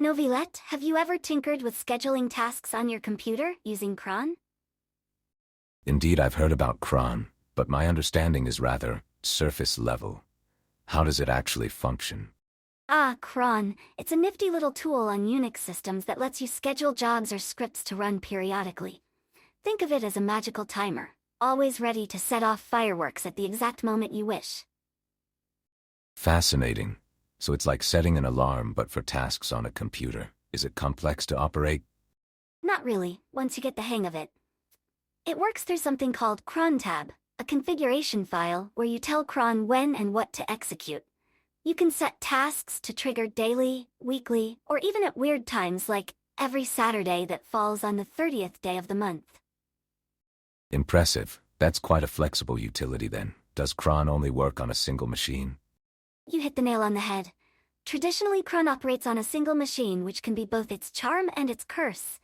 Neuvillette, have you ever tinkered with scheduling tasks on your computer using Cron? Indeed, I've heard about Cron, but my understanding is rather surface level. How does it actually function? Ah, Cron. It's a nifty little tool on Unix systems that lets you schedule jobs or scripts to run periodically. Think of it as a magical timer, always ready to set off fireworks at the exact moment you wish. Fascinating. So it's like setting an alarm but for tasks on a computer. Is it complex to operate? Not really, once you get the hang of it. It works through something called cron tab, a configuration file where you tell Cron when and what to execute. You can set tasks to trigger daily, weekly, or even at weird times like every Saturday that falls on the 30th day of the month. Impressive. That's quite a flexible utility then. Does Cron only work on a single machine? You hit the nail on the head. Traditionally, Cron operates on a single machine, which can be both its charm and its curse.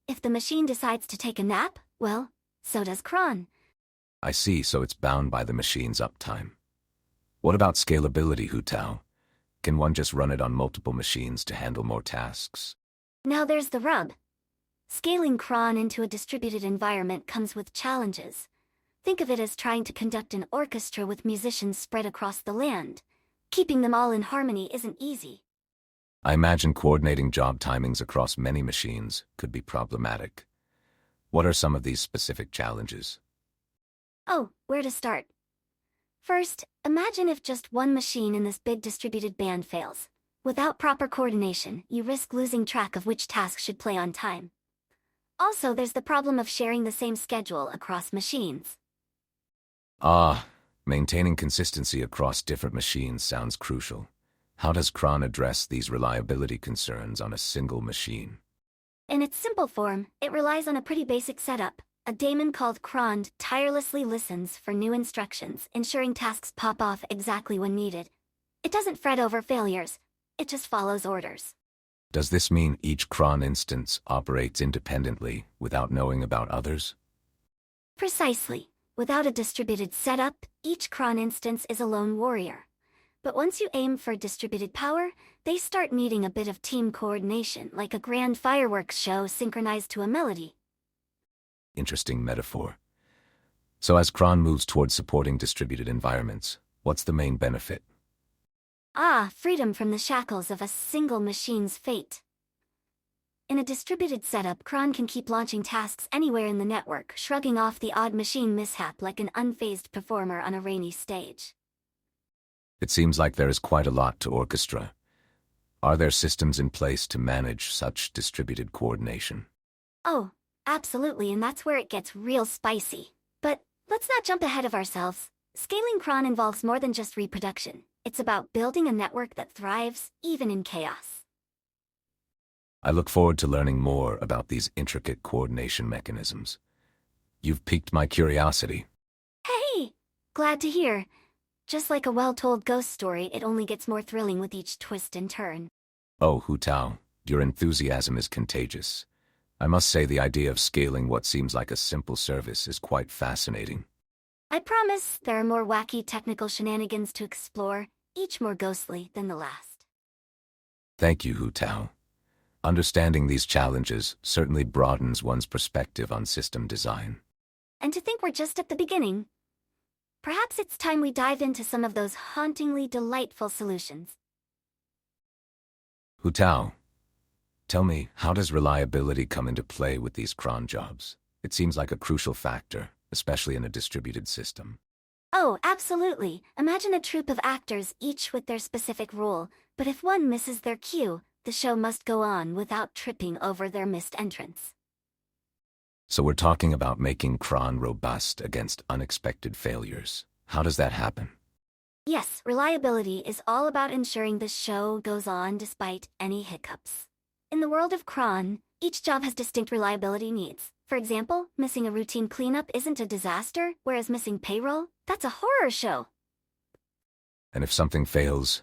If the machine decides to take a nap, well, so does Cron. I see, so it's bound by the machine's uptime. What about scalability, Hu Tao? Can one just run it on multiple machines to handle more tasks? Now there's the rub. Scaling Cron into a distributed environment comes with challenges. Think of it as trying to conduct an orchestra with musicians spread across the land. Keeping them all in harmony isn't easy. I imagine coordinating job timings across many machines could be problematic. What are some of these specific challenges? Oh, where to start? First, imagine if just one machine in this big distributed band fails. Without proper coordination, you risk losing track of which task should play on time. Also, there's the problem of sharing the same schedule across machines. Maintaining consistency across different machines sounds crucial. How does Cron address these reliability concerns on a single machine? In its simple form, it relies on a pretty basic setup. A daemon called Cron tirelessly listens for new instructions, ensuring tasks pop off exactly when needed. It doesn't fret over failures, it just follows orders. Does this mean each Cron instance operates independently without knowing about others? Precisely. Without a distributed setup, each Cron instance is a lone warrior. But once you aim for distributed power, they start needing a bit of team coordination, like a grand fireworks show synchronized to a melody. Interesting metaphor. So as Cron moves towards supporting distributed environments, what's the main benefit? Freedom from the shackles of a single machine's fate. In a distributed setup, Cron can keep launching tasks anywhere in the network, shrugging off the odd machine mishap like an unfazed performer on a rainy stage. It seems like there is quite a lot to orchestra. Are there systems in place to manage such distributed coordination? Oh, absolutely, and that's where it gets real spicy. But let's not jump ahead of ourselves. Scaling Cron involves more than just reproduction. It's about building a network that thrives, even in chaos. I look forward to learning more about these intricate coordination mechanisms. You've piqued my curiosity. Hey! Glad to hear. Just like a well-told ghost story, it only gets more thrilling with each twist and turn. Oh, Hu Tao, your enthusiasm is contagious. I must say the idea of scaling what seems like a simple service is quite fascinating. I promise there are more wacky technical shenanigans to explore, each more ghostly than the last. Thank you, Hu Tao. Understanding these challenges certainly broadens one's perspective on system design. And to think we're just at the beginning. Perhaps it's time we dive into some of those hauntingly delightful solutions. Hu Tao, tell me, how does reliability come into play with these cron jobs? It seems like a crucial factor, especially in a distributed system. Oh, absolutely. Imagine a troupe of actors, each with their specific role, but if one misses their cue, the show must go on without tripping over their missed entrance. So we're talking about making Cron robust against unexpected failures. How does that happen? Yes, reliability is all about ensuring the show goes on despite any hiccups. In the world of Cron, each job has distinct reliability needs. For example, missing a routine cleanup isn't a disaster, whereas missing payroll, that's a horror show. And if something fails,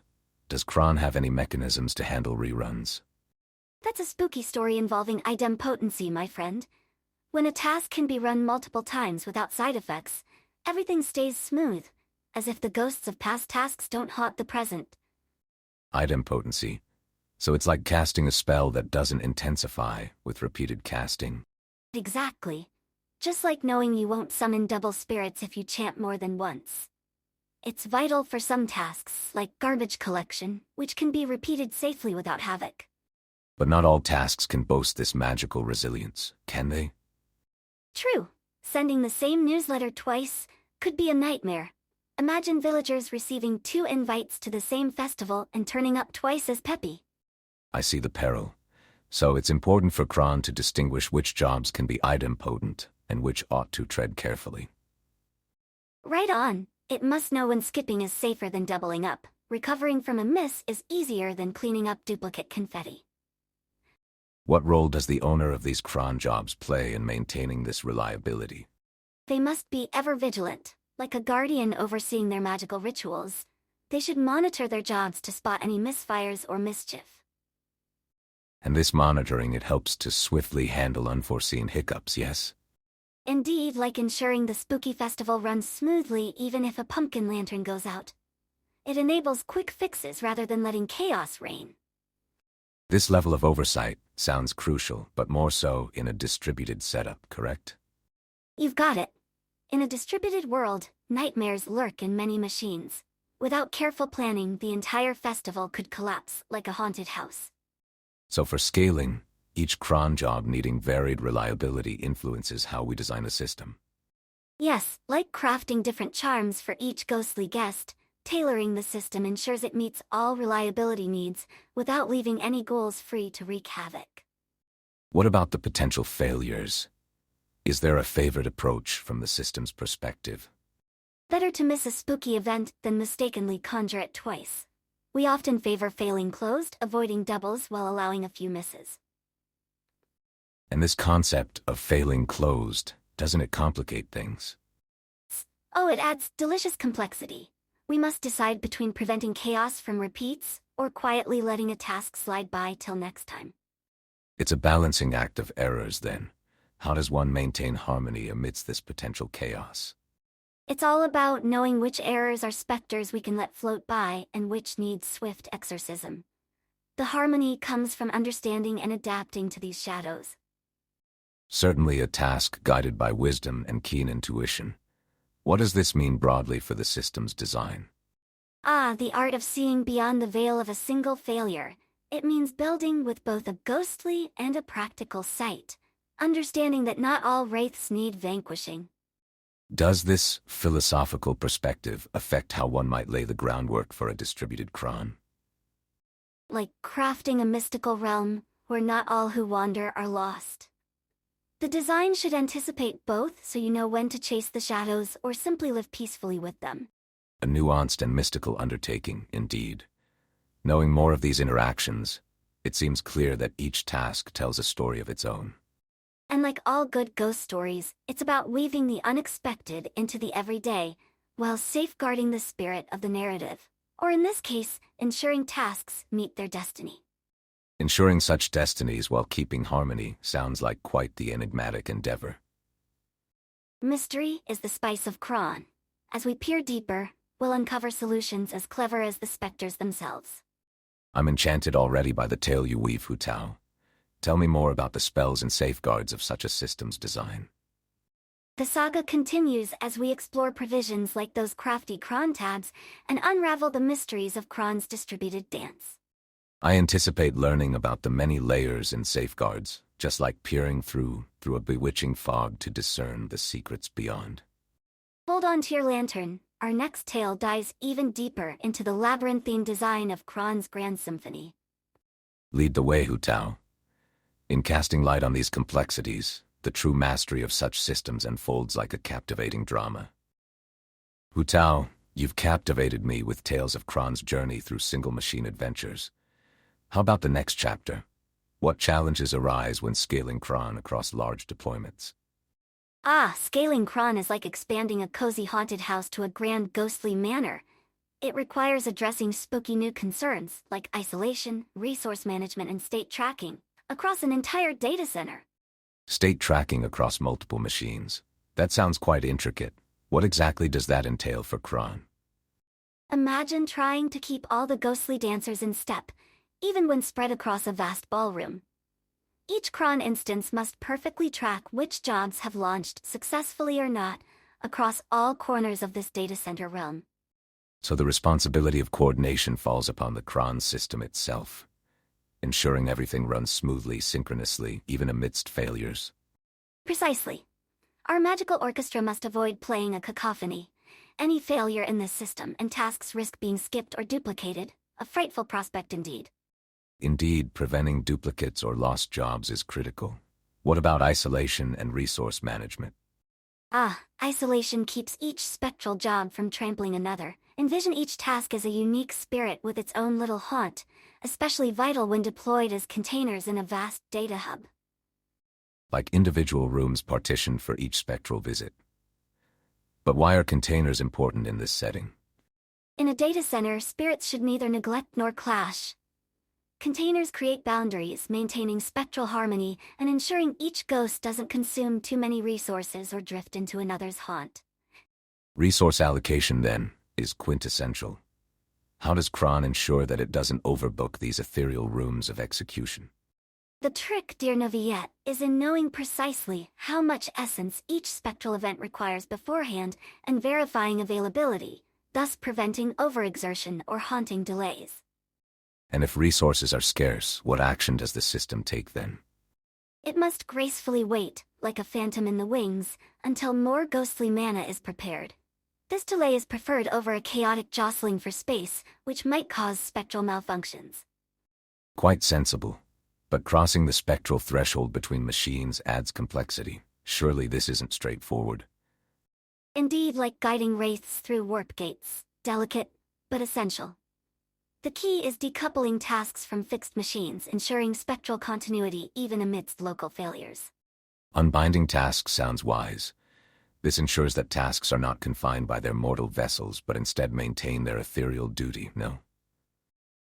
does Cron have any mechanisms to handle reruns? That's a spooky story involving idempotency, my friend. When a task can be run multiple times without side effects, everything stays smooth, as if the ghosts of past tasks don't haunt the present. Idempotency. So it's like casting a spell that doesn't intensify with repeated casting. Exactly. Just like knowing you won't summon double spirits if you chant more than once. It's vital for some tasks, like garbage collection, which can be repeated safely without havoc. But not all tasks can boast this magical resilience, can they? True. Sending the same newsletter twice could be a nightmare. Imagine villagers receiving 2 invites to the same festival and turning up twice as peppy. I see the peril. So it's important for Cron to distinguish which jobs can be idempotent and which ought to tread carefully. Right on. It must know when skipping is safer than doubling up. Recovering from a miss is easier than cleaning up duplicate confetti. What role does the owner of these cron jobs play in maintaining this reliability? They must be ever vigilant, like a guardian overseeing their magical rituals. They should monitor their jobs to spot any misfires or mischief. And this monitoring, it helps to swiftly handle unforeseen hiccups, yes? Indeed, like ensuring the spooky festival runs smoothly even if a pumpkin lantern goes out. It enables quick fixes rather than letting chaos reign. This level of oversight sounds crucial, but more so in a distributed setup, correct? You've got it. In a distributed world, nightmares lurk in many machines. Without careful planning, the entire festival could collapse like a haunted house. So for scaling, each cron job needing varied reliability influences how we design a system. Yes, like crafting different charms for each ghostly guest, tailoring the system ensures it meets all reliability needs without leaving any ghouls free to wreak havoc. What about the potential failures? Is there a favored approach from the system's perspective? Better to miss a spooky event than mistakenly conjure it twice. We often favor failing closed, avoiding doubles while allowing a few misses. And this concept of failing closed, doesn't it complicate things? Oh, it adds delicious complexity. We must decide between preventing chaos from repeats or quietly letting a task slide by till next time. It's a balancing act of errors then. How does one maintain harmony amidst this potential chaos? It's all about knowing which errors are specters we can let float by and which need swift exorcism. The harmony comes from understanding and adapting to these shadows. Certainly a task guided by wisdom and keen intuition. What does this mean broadly for the system's design? The art of seeing beyond the veil of a single failure. It means building with both a ghostly and a practical sight, understanding that not all wraiths need vanquishing. Does this philosophical perspective affect how one might lay the groundwork for a distributed cron? Like crafting a mystical realm where not all who wander are lost. The design should anticipate both so you know when to chase the shadows or simply live peacefully with them. A nuanced and mystical undertaking, indeed. Knowing more of these interactions, it seems clear that each task tells a story of its own. And like all good ghost stories, it's about weaving the unexpected into the everyday, while safeguarding the spirit of the narrative, or in this case, ensuring tasks meet their destiny. Ensuring such destinies while keeping harmony sounds like quite the enigmatic endeavor. Mystery is the spice of Cron. As we peer deeper, we'll uncover solutions as clever as the specters themselves. I'm enchanted already by the tale you weave, Hu Tao. Tell me more about the spells and safeguards of such a system's design. The saga continues as we explore provisions like those crafty Cron tabs and unravel the mysteries of Cron's distributed dance. I anticipate learning about the many layers and safeguards, just like peering through a bewitching fog to discern the secrets beyond. Hold on to your lantern. Our next tale dives even deeper into the labyrinthine design of Cron's Grand Symphony. Lead the way, Hu Tao. In casting light on these complexities, the true mastery of such systems unfolds like a captivating drama. Hu Tao, you've captivated me with tales of Cron's journey through single-machine adventures. How about the next chapter? What challenges arise when scaling Cron across large deployments? Scaling Cron is like expanding a cozy haunted house to a grand ghostly manor. It requires addressing spooky new concerns like isolation, resource management, and state tracking across an entire data center. State tracking across multiple machines. That sounds quite intricate. What exactly does that entail for Cron? Imagine trying to keep all the ghostly dancers in step, even when spread across a vast ballroom. Each cron instance must perfectly track which jobs have launched successfully or not, across all corners of this data center realm. So the responsibility of coordination falls upon the cron system itself, ensuring everything runs smoothly, synchronously, even amidst failures. Precisely. Our magical orchestra must avoid playing a cacophony. Any failure in this system and tasks risk being skipped or duplicated, a frightful prospect indeed. Indeed, preventing duplicates or lost jobs is critical. What about isolation and resource management? Isolation keeps each spectral job from trampling another. Envision each task as a unique spirit with its own little haunt, especially vital when deployed as containers in a vast data hub. Like individual rooms partitioned for each spectral visit. But why are containers important in this setting? In a data center, spirits should neither neglect nor clash. Containers create boundaries, maintaining spectral harmony and ensuring each ghost doesn't consume too many resources or drift into another's haunt. Resource allocation, then, is quintessential. How does Cron ensure that it doesn't overbook these ethereal rooms of execution? The trick, dear Neuvillette, is in knowing precisely how much essence each spectral event requires beforehand and verifying availability, thus preventing overexertion or haunting delays. And if resources are scarce, what action does the system take then? It must gracefully wait, like a phantom in the wings, until more ghostly mana is prepared. This delay is preferred over a chaotic jostling for space, which might cause spectral malfunctions. Quite sensible. But crossing the spectral threshold between machines adds complexity. Surely this isn't straightforward. Indeed, like guiding wraiths through warp gates, delicate, but essential. The key is decoupling tasks from fixed machines, ensuring spectral continuity even amidst local failures. Unbinding tasks sounds wise. This ensures that tasks are not confined by their mortal vessels, but instead maintain their ethereal duty, no?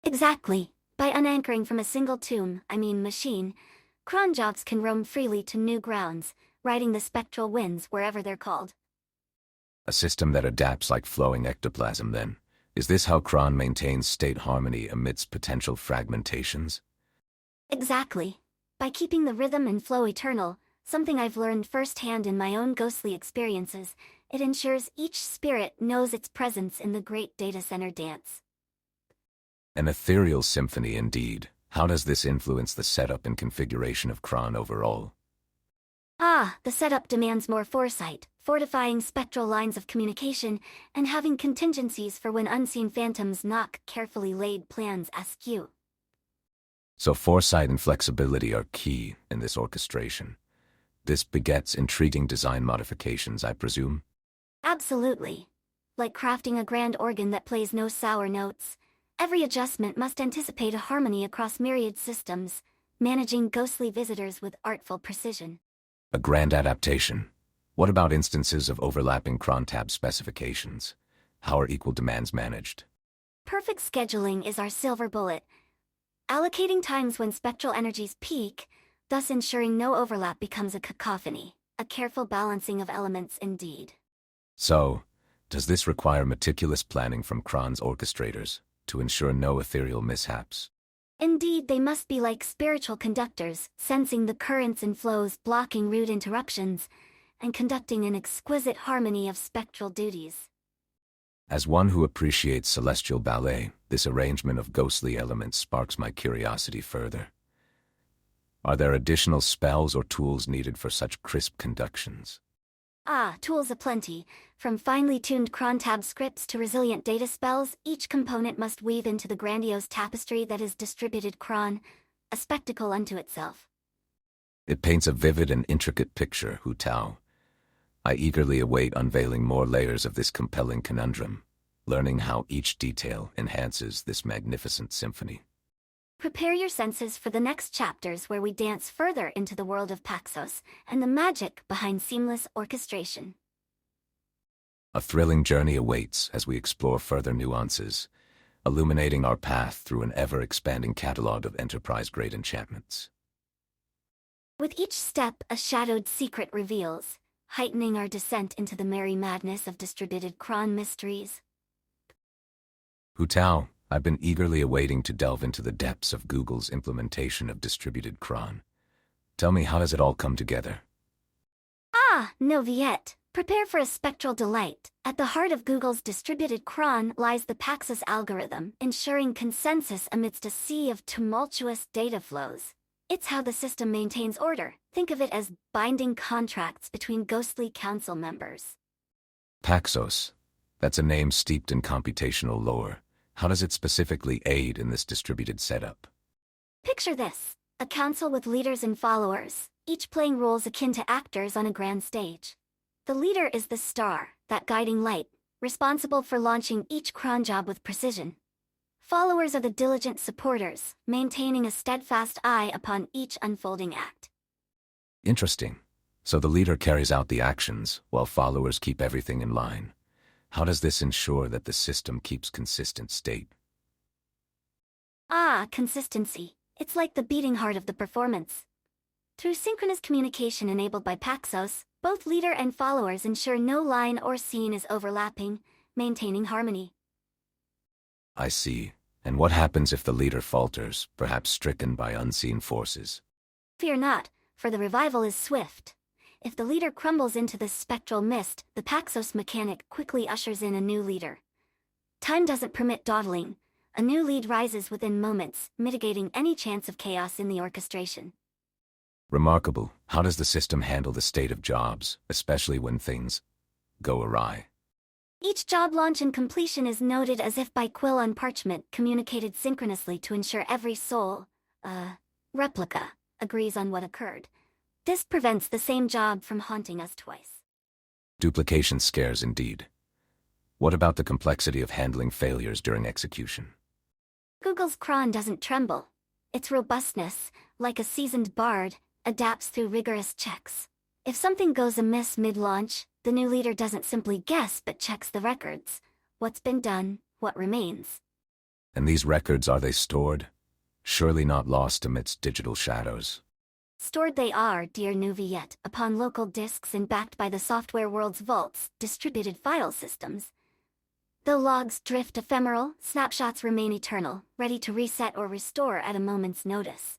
Exactly. By unanchoring from a single machine, cron jobs can roam freely to new grounds, riding the spectral winds wherever they're called. A system that adapts like flowing ectoplasm, then. Is this how Cron maintains state harmony amidst potential fragmentations? Exactly. By keeping the rhythm and flow eternal, something I've learned firsthand in my own ghostly experiences, it ensures each spirit knows its presence in the great data center dance. An ethereal symphony indeed. How does this influence the setup and configuration of Cron overall? The setup demands more foresight, fortifying spectral lines of communication, and having contingencies for when unseen phantoms knock carefully laid plans askew. So foresight and flexibility are key in this orchestration. This begets intriguing design modifications, I presume? Absolutely. Like crafting a grand organ that plays no sour notes, every adjustment must anticipate a harmony across myriad systems, managing ghostly visitors with artful precision. A grand adaptation. What about instances of overlapping cron tab specifications? How are equal demands managed? Perfect scheduling is our silver bullet, allocating times when spectral energies peak, thus ensuring no overlap becomes a cacophony, a careful balancing of elements indeed. So, does this require meticulous planning from Cron's orchestrators to ensure no ethereal mishaps? Indeed, they must be like spiritual conductors, sensing the currents and flows, blocking rude interruptions, and conducting an exquisite harmony of spectral duties. As one who appreciates celestial ballet, this arrangement of ghostly elements sparks my curiosity further. Are there additional spells or tools needed for such crisp conductions? Tools aplenty. From finely tuned cron tab scripts to resilient data spells, each component must weave into the grandiose tapestry that is distributed cron, a spectacle unto itself. It paints a vivid and intricate picture, Hu Tao. I eagerly await unveiling more layers of this compelling conundrum, learning how each detail enhances this magnificent symphony. Prepare your senses for the next chapters where we dance further into the world of Paxos and the magic behind seamless orchestration. A thrilling journey awaits as we explore further nuances, illuminating our path through an ever-expanding catalog of enterprise-grade enchantments. With each step, a shadowed secret reveals, heightening our descent into the merry madness of distributed cron mysteries. Hu Tao, I've been eagerly awaiting to delve into the depths of Google's implementation of distributed cron. Tell me, how does it all come together? Ah, Neuvillette, prepare for a spectral delight. At the heart of Google's distributed cron lies the Paxos algorithm, ensuring consensus amidst a sea of tumultuous data flows. It's how the system maintains order. Think of it as binding contracts between ghostly council members. Paxos. That's a name steeped in computational lore. How does it specifically aid in this distributed setup? Picture this: a council with leaders and followers, each playing roles akin to actors on a grand stage. The leader is the star, that guiding light, responsible for launching each cron job with precision. Followers are the diligent supporters, maintaining a steadfast eye upon each unfolding act. Interesting. So the leader carries out the actions, while followers keep everything in line. How does this ensure that the system keeps consistent state? Ah, consistency. It's like the beating heart of the performance. Through synchronous communication enabled by Paxos, both leader and followers ensure no line or scene is overlapping, maintaining harmony. I see. And what happens if the leader falters, perhaps stricken by unseen forces? Fear not, for the revival is swift. If the leader crumbles into the spectral mist, the Paxos mechanic quickly ushers in a new leader. Time doesn't permit dawdling. A new lead rises within moments, mitigating any chance of chaos in the orchestration. Remarkable. How does the system handle the state of jobs, especially when things go awry? Each job launch and completion is noted as if by quill on parchment, communicated synchronously to ensure every replica, agrees on what occurred. This prevents the same job from haunting us twice. Duplication scares indeed. What about the complexity of handling failures during execution? Google's cron doesn't tremble. Its robustness, like a seasoned bard, adapts through rigorous checks. If something goes amiss mid-launch, the new leader doesn't simply guess but checks the records. What's been done, what remains. And these records, are they stored? Surely not lost amidst digital shadows. Stored they are, dear Neuvillette, upon local disks and backed by the software world's vaults, distributed file systems. Though logs drift ephemeral, snapshots remain eternal, ready to reset or restore at a moment's notice.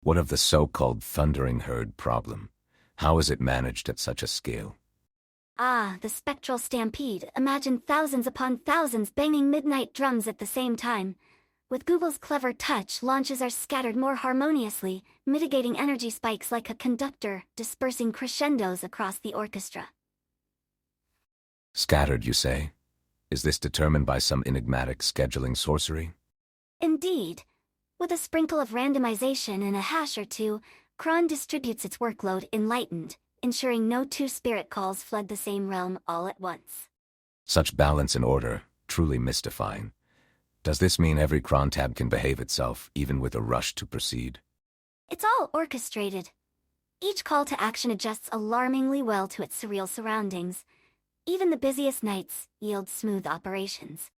What of the so-called thundering herd problem? How is it managed at such a scale? Ah, the spectral stampede. Imagine thousands upon thousands banging midnight drums at the same time. With Google's clever touch, launches are scattered more harmoniously, mitigating energy spikes like a conductor, dispersing crescendos across the orchestra. Scattered, you say? Is this determined by some enigmatic scheduling sorcery? Indeed. With a sprinkle of randomization and a hash or two, Cron distributes its workload enlightened, ensuring no two spirit calls flood the same realm all at once. Such balance and order, truly mystifying. Does this mean every cron tab can behave itself, even with a rush to proceed? It's all orchestrated. Each call to action adjusts alarmingly well to its surreal surroundings. Even the busiest nights yield smooth operations.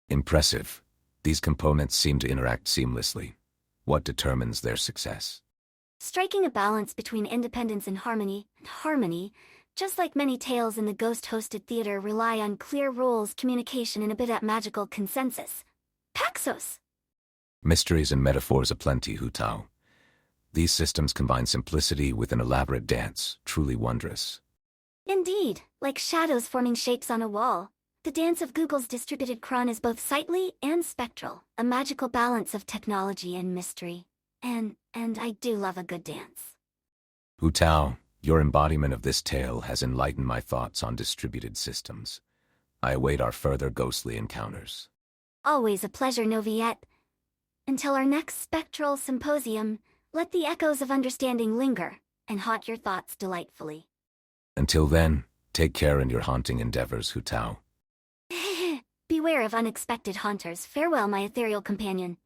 Impressive. These components seem to interact seamlessly. What determines their success? Striking a balance between independence and harmony, just like many tales in the ghost-hosted theater rely on clear rules, communication, and a bit of magical consensus. Paxos! Mysteries and metaphors aplenty, Hu Tao. These systems combine simplicity with an elaborate dance, truly wondrous. Indeed, like shadows forming shapes on a wall. The dance of Google's distributed cron is both sightly and spectral, a magical balance of technology and mystery. And I do love a good dance. Hu Tao, your embodiment of this tale has enlightened my thoughts on distributed systems. I await our further ghostly encounters. Always a pleasure, Neuvillette. Until our next spectral symposium, let the echoes of understanding linger and haunt your thoughts delightfully. Until then, take care in your haunting endeavors, Hu Tao. Beware of unexpected haunters. Farewell, my ethereal companion.